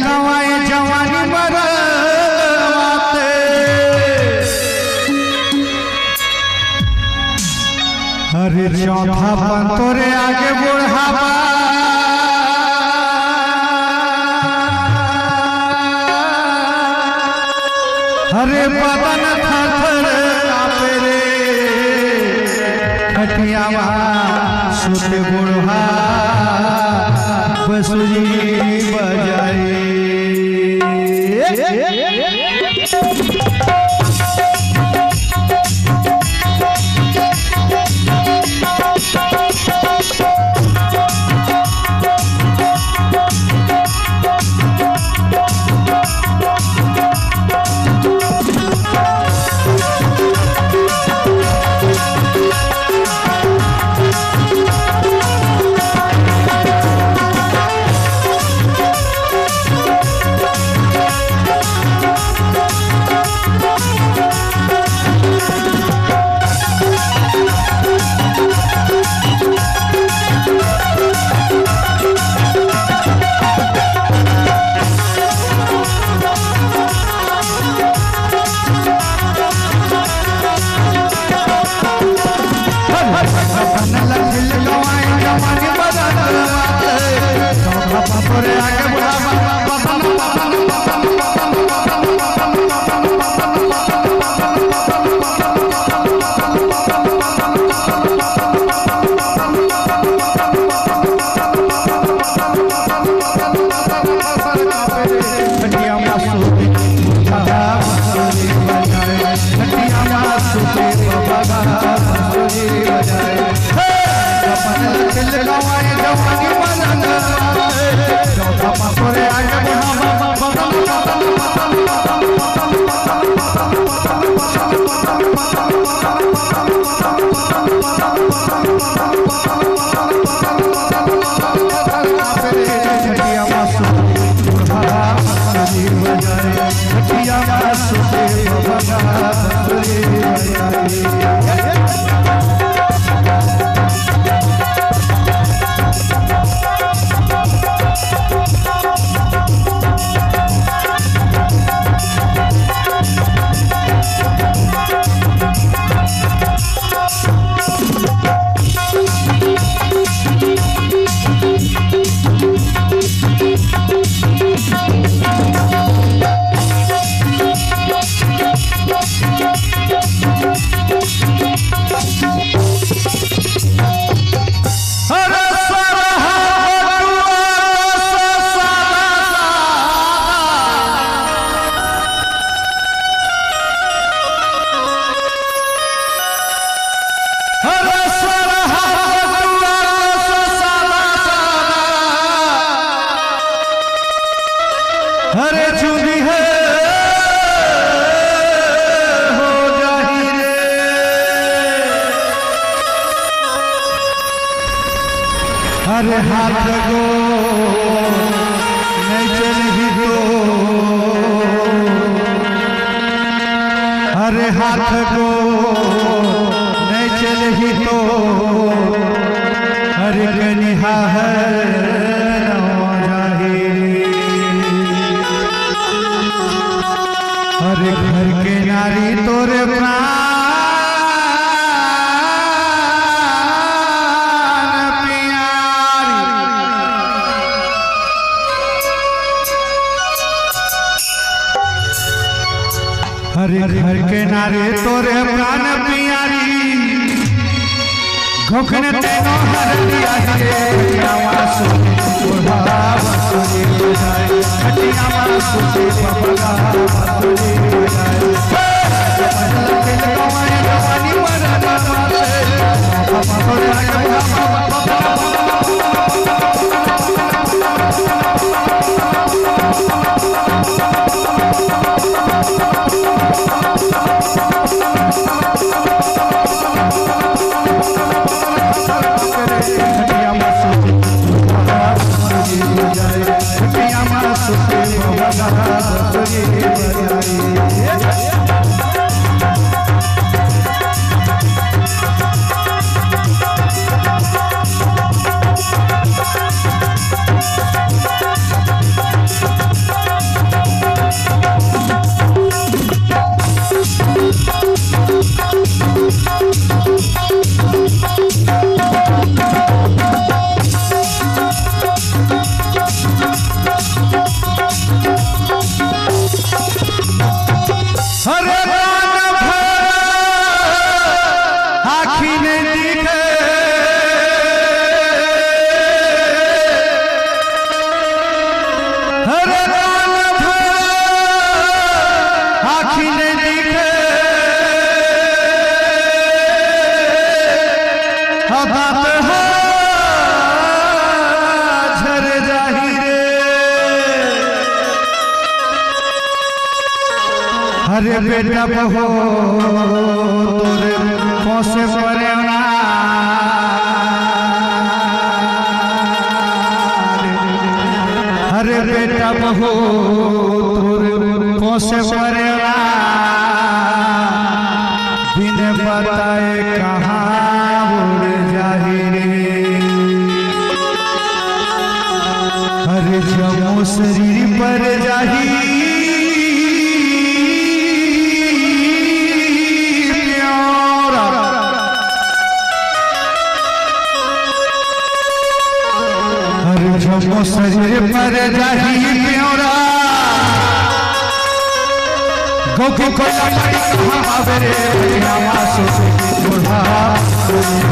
गवाए जवानी मरवाते। अरे चौथा पन तोरे आगे बुढ़ावा अरे बदन थर कापे रे खटियावा सुते बुढ़ा बसुरी बजाए। अरे चुनी है हो जाही रे अरे हाथ गो नहीं चली हो अरे हाथ गो नहीं चली तो अरे कनिहा है अरे घर के नारी तोरे प्राण प्यारी अरे घर के नारी तोरे प्राण प्यारी घोखने तेनो हर दिया रे आवाज़ बुढ़ा बसुरी बजाए खटिया सुते बबला बसुरी बजाए गवाए जवानी मरवाते दांत है झर जाही रे अरे बेटा बहो तोरे कोसे परे ना अरे बेटा बहो तोरे कोसे परे ना बिन बताए कहाँ उड़ जाही रे अरे जमो शरीर पर जाही जमो शरीर पर जाही प्योरा गोखो को आवे आवासो बुढ़ा